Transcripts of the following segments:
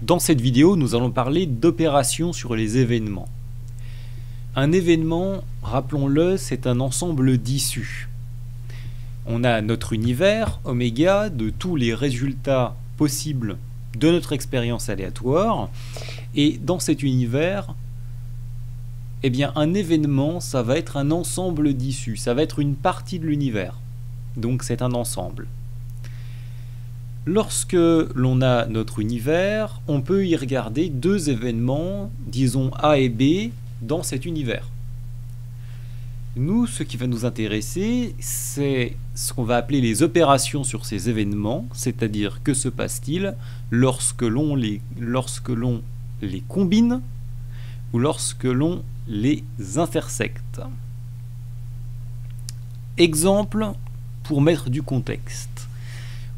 Dans cette vidéo, nous allons parler d'opérations sur les événements. Un événement, rappelons-le, c'est un ensemble d'issues. On a notre univers, oméga, de tous les résultats possibles de notre expérience aléatoire. Et dans cet univers, eh bien, un événement, ça va être un ensemble d'issues. Ça va être une partie de l'univers. Donc c'est un ensemble. Lorsque l'on a notre univers, on peut y regarder deux événements, disons A et B, dans cet univers. Nous, ce qui va nous intéresser, c'est ce qu'on va appeler les opérations sur ces événements, c'est-à-dire que se passe-t-il lorsque l'on les combine ou lorsque l'on les intersecte. Exemple pour mettre du contexte.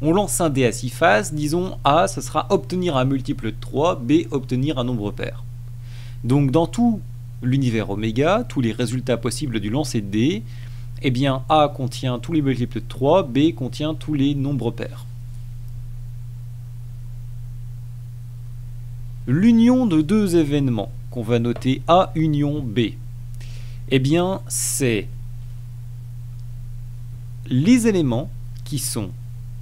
On lance un dé à 6 faces, disons A, ce sera obtenir un multiple de 3, B, obtenir un nombre pair. Donc dans tout l'univers oméga, tous les résultats possibles du lancer de dé, eh bien A contient tous les multiples de 3, B contient tous les nombres pairs. L'union de deux événements, qu'on va noter A union B, eh bien c'est les éléments qui sont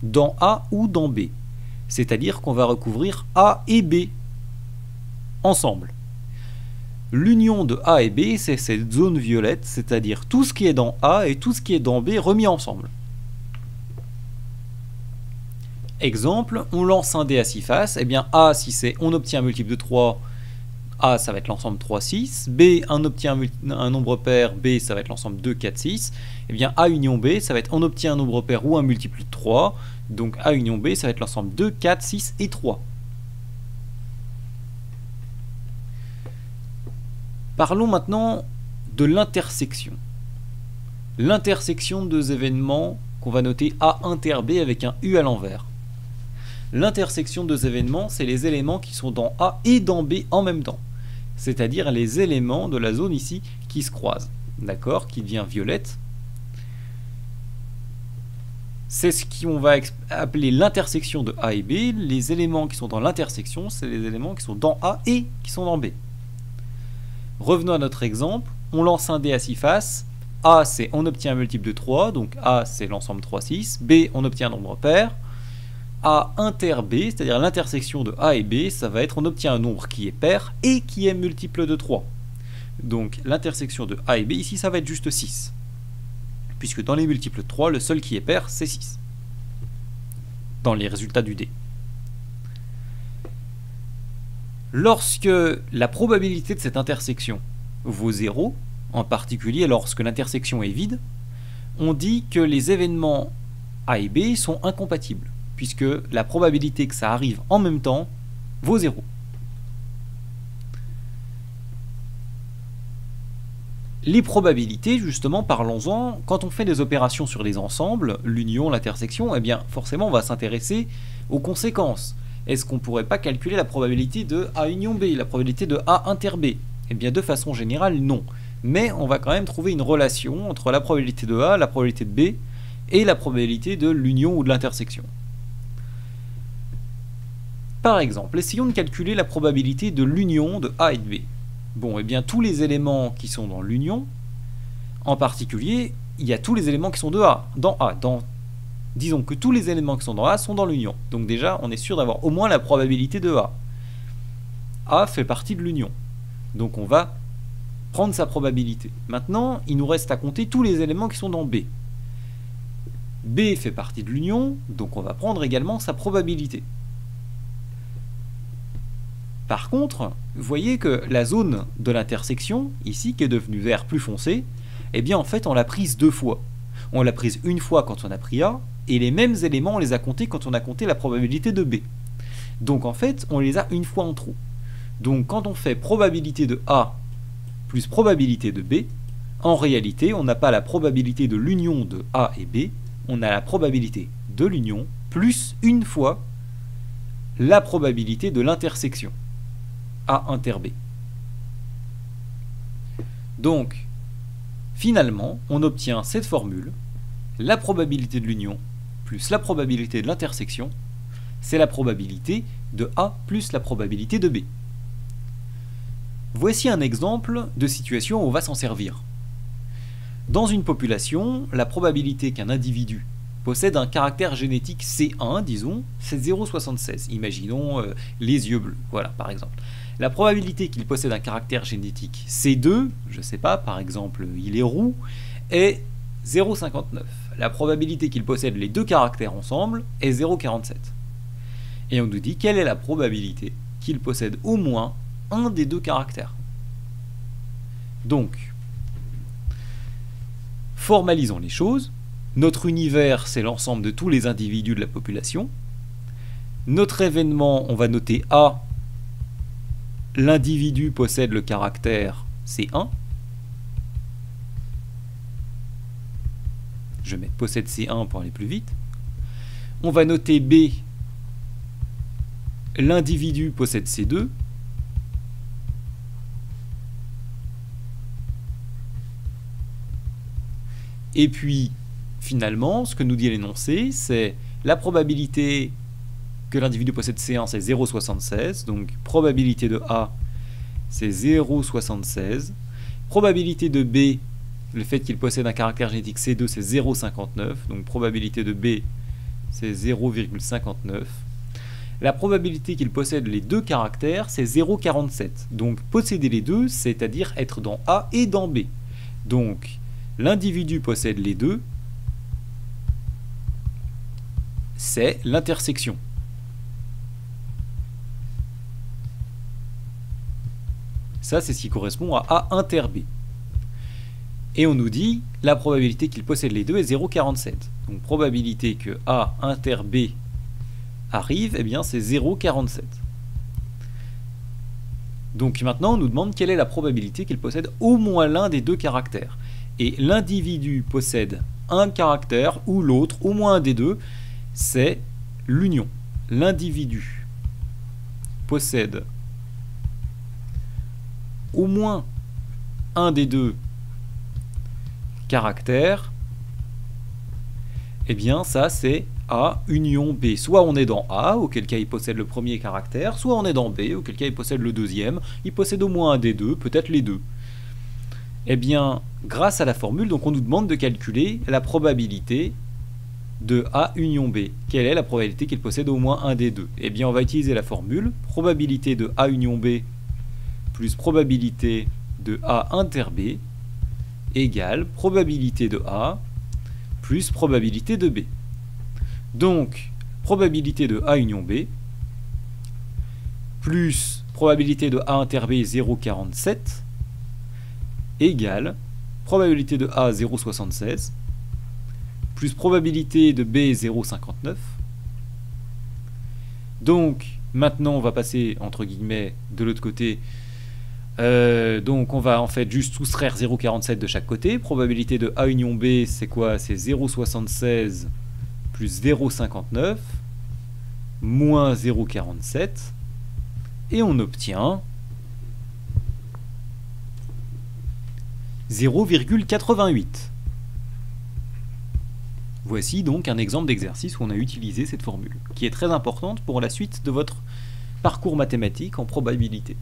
dans A ou dans B. C'est-à-dire qu'on va recouvrir A et B ensemble. L'union de A et B, c'est cette zone violette, c'est-à-dire tout ce qui est dans A et tout ce qui est dans B remis ensemble. Exemple, on lance un dé à 6 faces, et bien A, si c'est on obtient un multiple de 3, A, ça va être l'ensemble 3, 6. B, on obtient un nombre pair, B, ça va être l'ensemble 2, 4, 6. Et bien A union B, ça va être on obtient un nombre pair ou un multiple de 3. Donc A union B, ça va être l'ensemble 2, 4, 6 et 3. Parlons maintenant de l'intersection. L'intersection de deux événements qu'on va noter A inter B avec un U à l'envers. L'intersection de deux événements, c'est les éléments qui sont dans A et dans B en même temps. C'est-à-dire les éléments de la zone ici qui se croisent. D'accord, qui devient violette. C'est ce qu'on va appeler l'intersection de A et B. Les éléments qui sont dans l'intersection, c'est les éléments qui sont dans A et qui sont dans B. Revenons à notre exemple. On lance un dé à 6 faces. A, c'est on obtient un multiple de 3. Donc A, c'est l'ensemble 3, 6. B, on obtient un nombre pair. A inter B, c'est-à-dire l'intersection de A et B, ça va être on obtient un nombre qui est pair et qui est multiple de 3. Donc l'intersection de A et B, ici, ça va être juste 6. Puisque dans les multiples de 3, le seul qui est pair, c'est 6. Dans les résultats du dé. Lorsque la probabilité de cette intersection vaut 0, en particulier lorsque l'intersection est vide, on dit que les événements A et B sont incompatibles, puisque la probabilité que ça arrive en même temps vaut 0. Les probabilités, justement, parlons-en, quand on fait des opérations sur les ensembles, l'union, l'intersection, eh bien forcément on va s'intéresser aux conséquences. Est-ce qu'on ne pourrait pas calculer la probabilité de A union B, la probabilité de A inter B? Eh bien de façon générale, non. Mais on va quand même trouver une relation entre la probabilité de A, la probabilité de B, et la probabilité de l'union ou de l'intersection. Par exemple, essayons de calculer la probabilité de l'union de A et de B. Bon, eh bien tous les éléments qui sont dans l'union, en particulier, il y a tous les éléments qui sont dans A. Disons que tous les éléments qui sont dans A sont dans l'union. Donc déjà, on est sûr d'avoir au moins la probabilité de A. A fait partie de l'union. Donc on va prendre sa probabilité. Maintenant, il nous reste à compter tous les éléments qui sont dans B. B fait partie de l'union, donc on va prendre également sa probabilité. Par contre, vous voyez que la zone de l'intersection, ici, qui est devenue vert plus foncé, eh bien en fait on l'a prise deux fois. On l'a prise une fois quand on a pris A, et les mêmes éléments on les a comptés quand on a compté la probabilité de B. Donc en fait on les a une fois en trop. Donc quand on fait probabilité de A plus probabilité de B, en réalité on n'a pas la probabilité de l'union de A et B, on a la probabilité de l'union plus une fois la probabilité de l'intersection. A inter B. Donc, finalement, on obtient cette formule, la probabilité de l'union plus la probabilité de l'intersection, c'est la probabilité de A plus la probabilité de B. Voici un exemple de situation où on va s'en servir. Dans une population, la probabilité qu'un individu possède un caractère génétique C1, disons, c'est 0,76. Imaginons les yeux bleus, voilà, par exemple. La probabilité qu'il possède un caractère génétique C2, je ne sais pas, par exemple, il est roux, est 0,59. La probabilité qu'il possède les deux caractères ensemble est 0,47. Et on nous dit quelle est la probabilité qu'il possède au moins un des deux caractères. Donc, formalisons les choses. Notre univers, c'est l'ensemble de tous les individus de la population. Notre événement, on va noter A. L'individu possède le caractère C1. Je vais mettre possède C1 pour aller plus vite. On va noter B. L'individu possède C2. Et puis, finalement, ce que nous dit l'énoncé, c'est la probabilité que l'individu possède C1, c'est 0,76. Donc, probabilité de A, c'est 0,76. Probabilité de B, le fait qu'il possède un caractère génétique C2, c'est 0,59. Donc, probabilité de B, c'est 0,59. La probabilité qu'il possède les deux caractères, c'est 0,47. Donc, posséder les deux, c'est-à-dire être dans A et dans B. Donc, l'individu possède les deux, c'est l'intersection. Ça, c'est ce qui correspond à A inter B. Et on nous dit, la probabilité qu'il possède les deux est 0,47. Donc, probabilité que A inter B arrive, eh bien, c'est 0,47. Donc, maintenant, on nous demande quelle est la probabilité qu'il possède au moins l'un des deux caractères. Et l'individu possède un caractère ou l'autre, au moins un des deux, c'est l'union. L'individu possède au moins un des deux caractères, eh bien ça c'est A union B. Soit on est dans A, auquel cas il possède le premier caractère, soit on est dans B, auquel cas il possède le deuxième. Il possède au moins un des deux, peut-être les deux. Eh bien, grâce à la formule, donc on nous demande de calculer la probabilité de A union B. Quelle est la probabilité qu'il possède au moins un des deux? Eh bien, on va utiliser la formule probabilité de A union B plus probabilité de A inter B égale probabilité de A plus probabilité de B. Donc, probabilité de A union B plus probabilité de A inter B 0,47 égale probabilité de A 0,76 plus probabilité de B 0,59. Donc, maintenant, on va passer, entre guillemets, de l'autre côté. Donc, on va en fait juste soustraire 0,47 de chaque côté. Probabilité de A union B, c'est quoi? C'est 0,76 plus 0,59 moins 0,47. Et on obtient 0,88. Voici donc un exemple d'exercice où on a utilisé cette formule, qui est très importante pour la suite de votre parcours mathématique en probabilité.